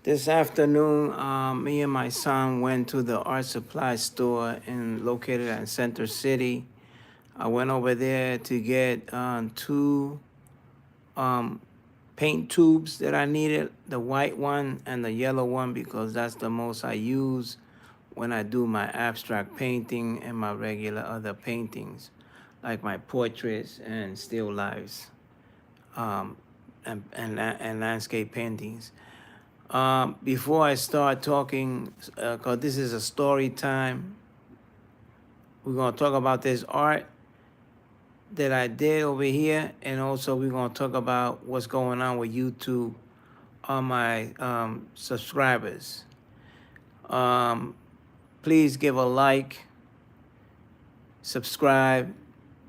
This afternoon, me and my son went to the art supply store located in Center City. I went over there to get two um, paint tubes that I needed, the white one and the yellow one, because that's the most I use when I do my abstract painting and my regular other paintings, like my portraits and still lifes um, and landscape paintings. Before I start talking, because this is a story time, we're going to talk about this art that I did over here, and also we're going to talk about what's going on with YouTube on my subscribers. Please give a like, subscribe,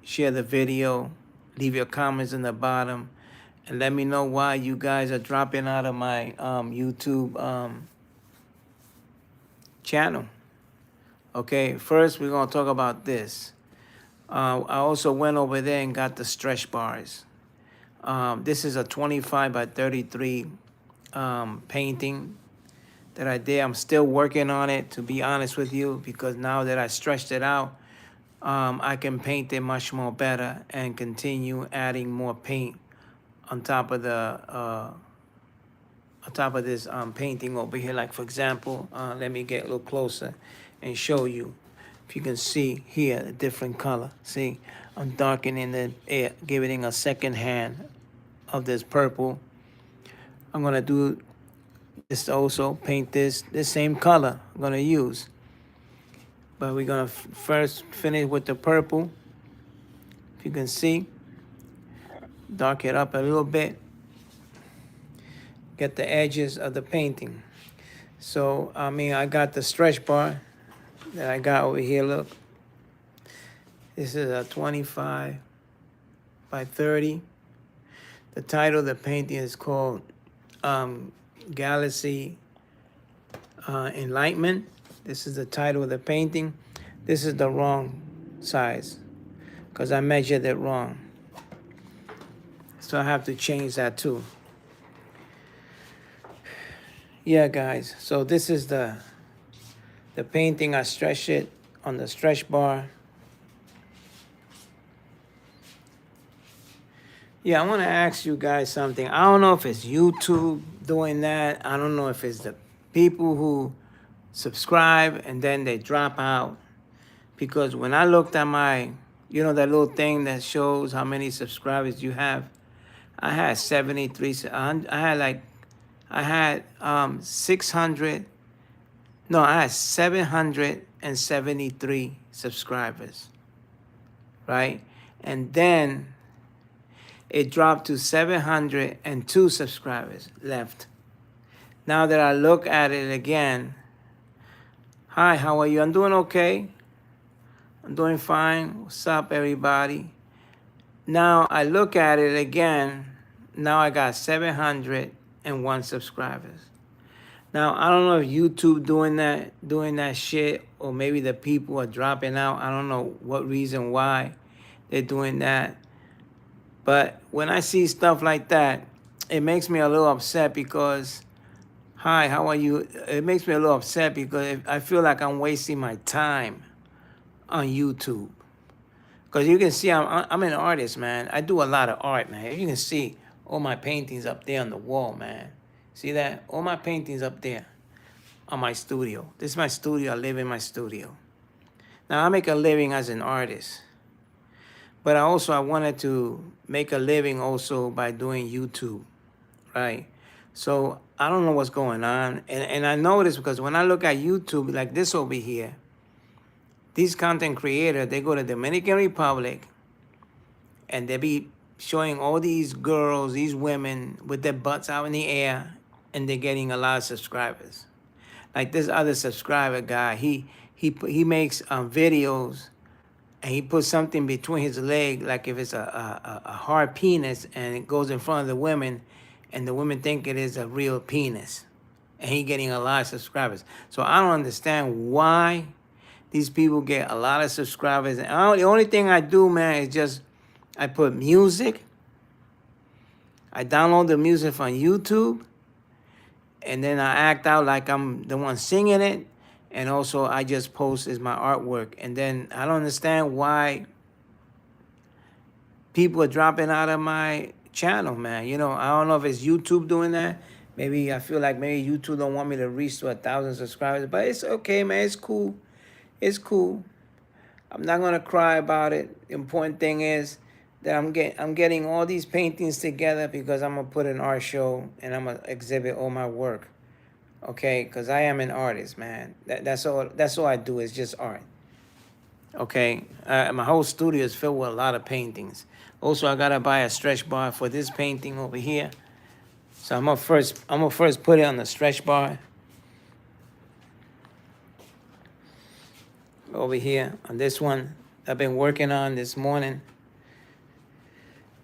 share the video, leave your comments in the bottom, and let me know why you guys are dropping out of my YouTube channel. Okay, first we're gonna talk about this. I also went over there and got the stretch bars. This is a 25 by 33 painting that I did. I'm still working on it, to be honest with you, because now that I stretched it out, I can paint it much more better and continue adding more paint on top of this painting over here. Like for example, let me get a little closer and show you. If you can see here, a different color. See, I'm darkening the air, giving a second hand of this purple. I'm gonna do this also, paint this same color I'm gonna use. But we're gonna first finish with the purple. If you can see, dark it up a little bit. Get the edges of the painting. So, I got the stretch bar that I got over here, look. This is a 25 by 30. The title of the painting is called Galaxy Enlightenment. This is the title of the painting. This is the wrong size because I measured it wrong. So I have to change that too. Yeah, guys, so this is the painting. I stretched it on the stretch bar. Yeah, I want to ask you guys something. I don't know if it's YouTube doing that. I don't know if it's the people who subscribe and then they drop out. Because when I looked at my, that little thing that shows how many subscribers you have, I had 73, I had 773 subscribers, right? And then it dropped to 702 subscribers left. Now that I look at it again, hi, how are you? I'm doing okay. I'm doing fine. What's up, everybody? Now I look at it again. Now I got 701 subscribers. Now I don't know if YouTube doing that shit, or maybe the people are dropping out. I don't know what reason why they're doing that. But when I see stuff like that, it makes me a little upset because, hi, how are you? It makes me a little upset because I feel like I'm wasting my time on YouTube. Because you can see I'm an artist, man. I do a lot of art, man. You can see all my paintings up there on the wall, man. See that? All my paintings up there on my studio. This is my studio. I live in my studio. Now, I make a living as an artist. But I wanted to make a living also by doing YouTube, right? So I don't know what's going on. And I know this because when I look at YouTube, like this over here, these content creators, they go to Dominican Republic and they be showing all these girls, these women with their butts out in the air, and they're getting a lot of subscribers. Like this other subscriber guy, he makes videos and he puts something between his leg, like if it's a hard penis, and it goes in front of the women, and the women think it is a real penis. And he getting a lot of subscribers. So I don't understand why these people get a lot of subscribers. And the only thing I do, man, is just I put music. I download the music from YouTube. and then I act out like I'm the one singing it, and also I just post as my artwork. And then I don't understand why people are dropping out of my channel, man. You know, I don't know if it's YouTube doing that. Maybe I feel like maybe YouTube don't want me to reach to 1,000 subscribers, but it's okay, man. It's cool. It's cool. I'm not gonna cry about it. The important thing is that I'm getting all these paintings together because I'm gonna put an art show and I'm gonna exhibit all my work. Okay, because I am an artist, man. That's all. That's all I do is just art. Okay, my whole studio is filled with a lot of paintings. Also, I gotta buy a stretch bar for this painting over here. So I'm gonna first put it on the stretch bar over here on this one I've been working on this morning.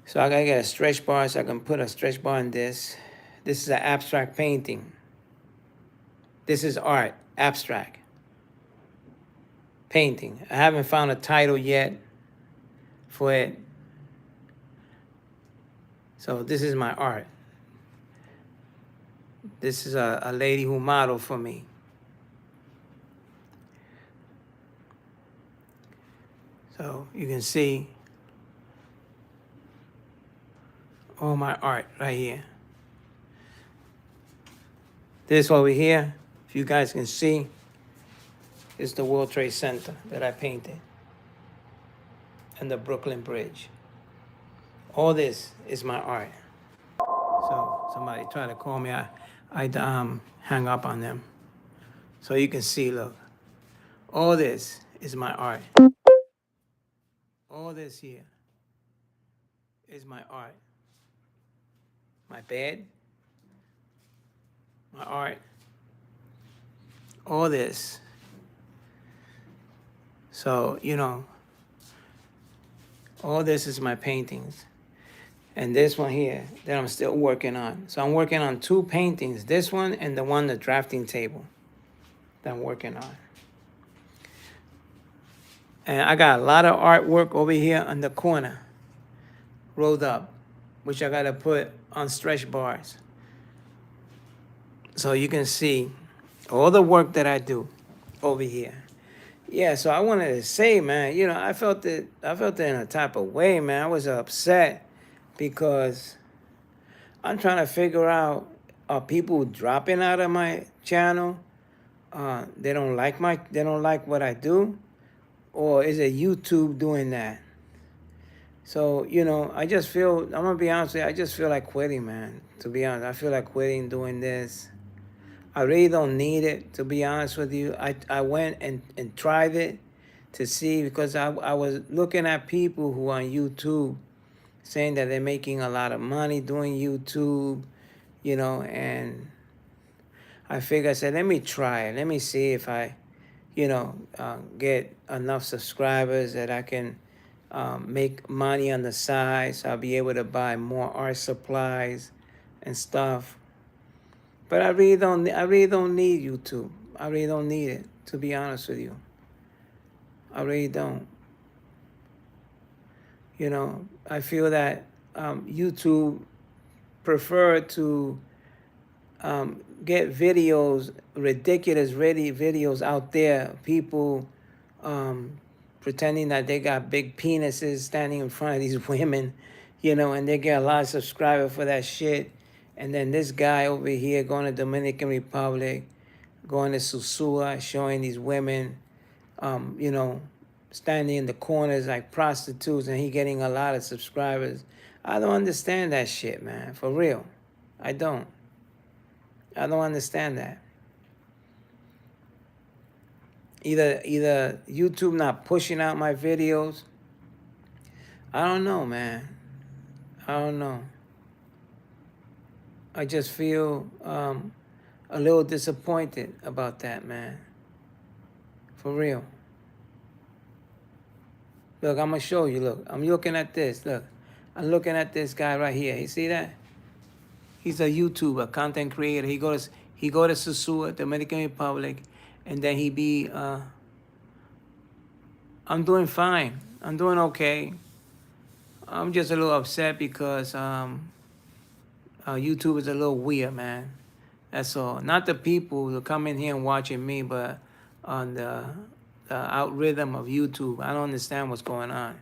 So I gotta get a stretch bar so I can put a stretch bar on this. This is an abstract painting. This is art, abstract painting. I haven't found a title yet for it. So this is my art. This is a lady who modeled for me. So you can see all my art right here. This over here, if you guys can see, is the World Trade Center that I painted and the Brooklyn Bridge. All this is my art. So somebody tried to call me, I hang up on them. So you can see, look, all this is my art. All this here is my art. My bed, my art, all this. So, you know, all this is my paintings. And this one here that I'm still working on. So I'm working on two paintings, this one and the one, the drafting table that I'm working on. And I got a lot of artwork over here on the corner, rolled up, which I gotta put on stretch bars. So you can see all the work that I do over here. Yeah, so I wanted to say, man, you know, I felt it in a type of way, man. I was upset because I'm trying to figure out, are people dropping out of my channel? They don't like what I do, or is it YouTube doing that? So, you know, I just feel, I'm gonna be honest with you, I just feel like quitting, man. To be honest, I feel like quitting doing this. I really don't need it, to be honest with you. I went and tried it to see, because I was looking at people who on YouTube saying that they're making a lot of money doing YouTube, you know, and I figured, I said, let me try it. Let me see if I, you know, get enough subscribers that I can make money on the side, so I'll be able to buy more art supplies and stuff. But I really don't need YouTube. I really don't need it, to be honest with you. I really don't. You know, I feel that YouTube prefer to get videos, ridiculous videos out there, people pretending that they got big penises standing in front of these women, you know, and they get a lot of subscribers for that shit. And then this guy over here going to Dominican Republic, going to Susua, showing these women, you know, standing in the corners like prostitutes, and he getting a lot of subscribers. I don't understand that shit, man, for real. I don't understand that. Either YouTube not pushing out my videos. I don't know, man. I don't know. I just feel a little disappointed about that, man. For real. Look, I'm gonna show you. Look, I'm looking at this. Look, I'm looking at this guy right here. You see that? He's a YouTuber, content creator. He go to Susua, Dominican Republic, and then he be. I'm doing fine. I'm doing okay. I'm just a little upset because YouTube is a little weird, man. That's all. Not the people who come in here and watching me, but on the algorithm of YouTube. I don't understand what's going on.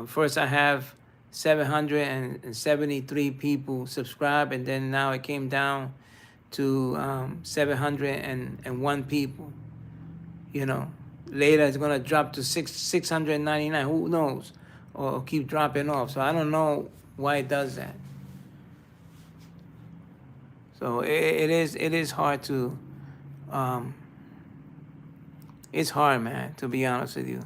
First, I have 773 people subscribe, and then now it came down to 701 people. You know, later it's gonna drop to 699. Who knows? Or keep dropping off. So I don't know why it does that. So it is hard to it's hard, man, to be honest with you.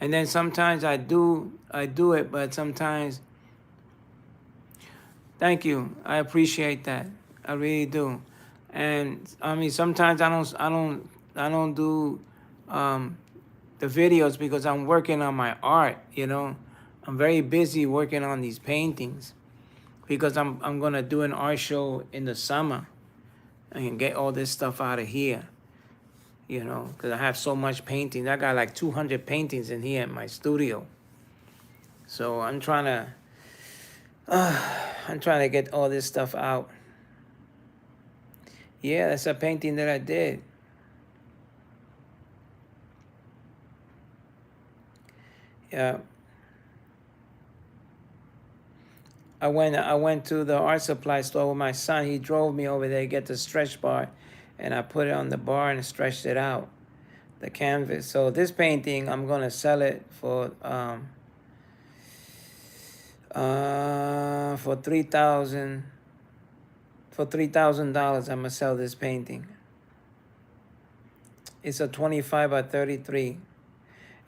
And then sometimes I do it, but sometimes thank you. I appreciate that. I really do. And I mean sometimes I don't do the videos because I'm working on my art, you know. I'm very busy working on these paintings because I'm gonna do an art show in the summer and get all this stuff out of here, you know, because I have so much painting. I got like 200 paintings in here in my studio. So I'm trying to get all this stuff out. Yeah, that's a painting that I did. Yeah. I went to the art supply store with my son. He drove me over there to get the stretch bar, and I put it on the bar and stretched it out, the canvas. So this painting, I'm gonna sell it for $3,000. For $3,000, I'm gonna sell this painting. It's a 25 by 33,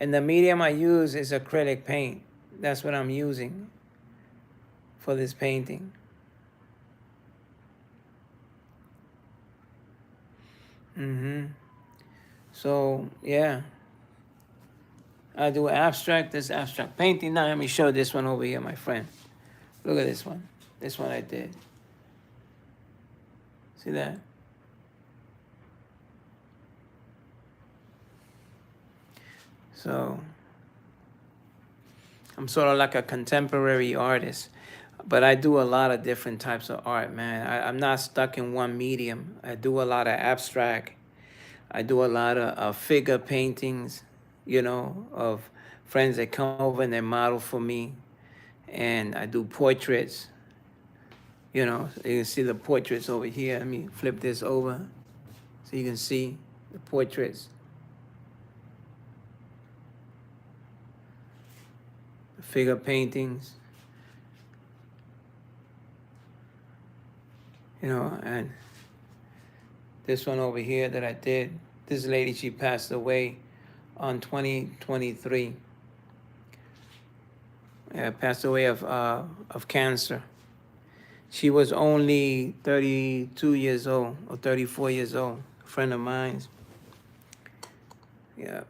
and the medium I use is acrylic paint. That's what I'm using for this painting. So yeah, I do abstract. This abstract painting. Now let me show this one over here, my friend. Look at this one. This one I did. See that? So I'm sort of like a contemporary artist, but I do a lot of different types of art, man. I'm not stuck in one medium. I do a lot of abstract. I do a lot of figure paintings, you know, of friends that come over and they model for me. And I do portraits, you know. You can see the portraits over here. Let me flip this over so you can see the portraits. The figure paintings. You know, and this one over here that I did, this lady, she passed away on 2023. Yeah, passed away of cancer. She was only 32 years old or 34 years old, a friend of mine. Yeah.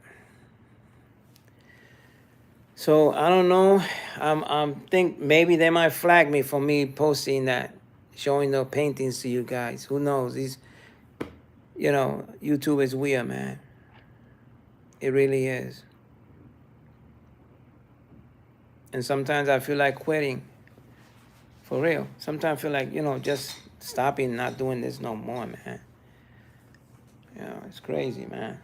So I don't know. I'm think maybe they might flag me for me posting that, showing the paintings to you guys. Who knows? These, you know, YouTube is weird, man. It really is. And sometimes I feel like quitting. For real. Sometimes I feel like, you know, just stopping, not doing this no more, man. You know, it's crazy, man.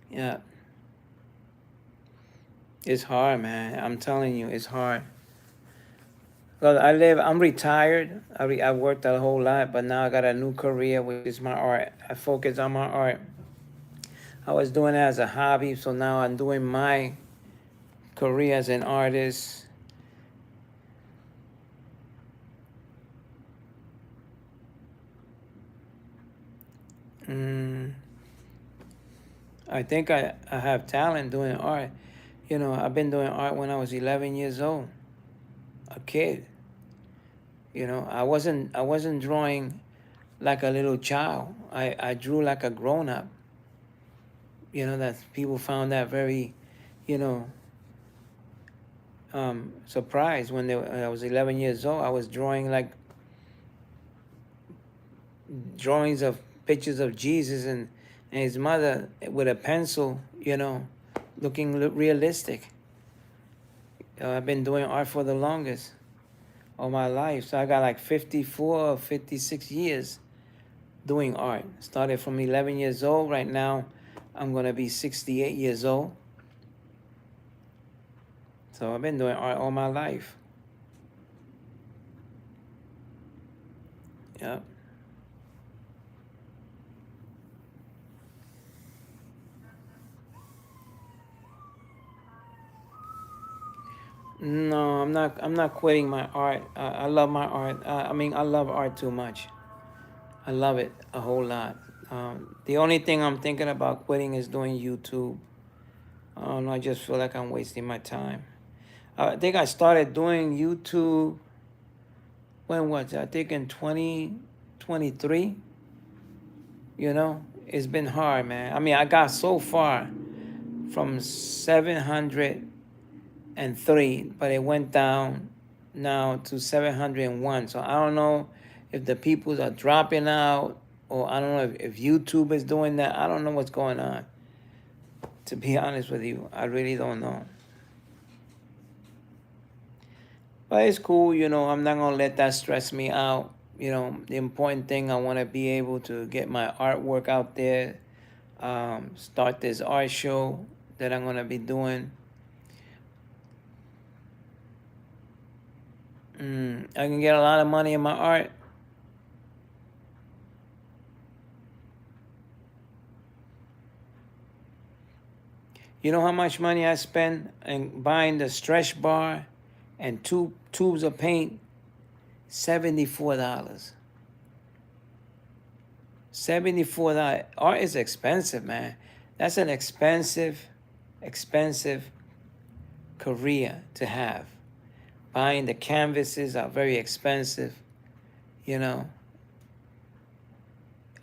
Yeah. It's hard, man. I'm telling you, it's hard. Well, I'm retired. I worked a whole lot, but now I got a new career, which is my art. I focus on my art. I was doing it as a hobby, so now I'm doing my career as an artist. I think I have talent doing art. You know, I've been doing art when I was 11 years old, a kid. You know, I wasn't drawing like a little child. I drew like a grown up. You know, that people found that very, you know, surprised when I was 11 years old. I was drawing like drawings of pictures of Jesus and his mother with a pencil, you know, looking realistic. I've been doing art for the longest all my life. So I got like 54 or 56 years doing art. Started from 11 years old. Right now, I'm going to be 68 years old. So I've been doing art all my life. Yep. No, I'm not. I'm not quitting my art. I love my art. I mean, I love art too much. I love it a whole lot. The only thing I'm thinking about quitting is doing YouTube. I don't know. I just feel like I'm wasting my time. I think I started doing YouTube. When was it? I think in 2023. You know, it's been hard, man. I mean, I got so far from 703, but it went down now to 701. So I don't know if the people are dropping out, or I don't know if YouTube is doing that. I don't know what's going on. To be honest with you, I really don't know. But it's cool, you know, I'm not gonna let that stress me out. You know, the important thing, I want to be able to get my artwork out there, start this art show that I'm gonna be doing. I can get a lot of money in my art. You know how much money I spend in buying the stretch bar and two tubes of paint? $74. $74. Art is expensive, man. That's an expensive career to have. Buying the canvases are very expensive, you know.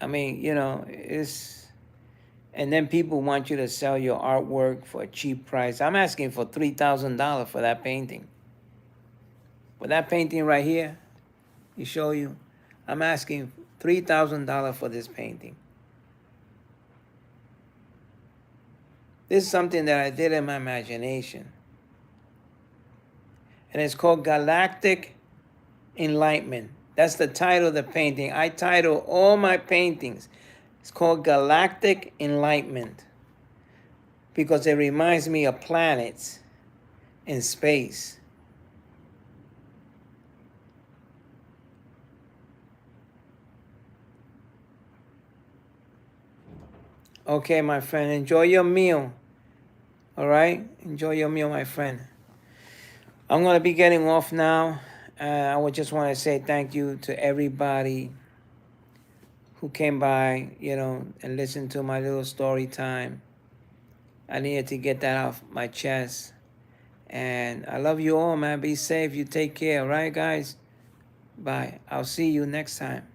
I mean, you know, it's, and then people want you to sell your artwork for a cheap price. I'm asking for $3,000 for that painting. For that painting right here, you show you, I'm asking $3,000 for this painting. This is something that I did in my imagination. And it's called Galactic Enlightenment. That's the title of the painting. I title all my paintings. It's called Galactic Enlightenment because it reminds me of planets in space. Okay, my friend, enjoy your meal. All right? Enjoy your meal, my friend. I'm going to be getting off now. I would just want to say thank you to everybody who came by, you know, and listened to my little story time. I needed to get that off my chest. And I love you all, man. Be safe. You take care, all right, guys? Bye. I'll see you next time.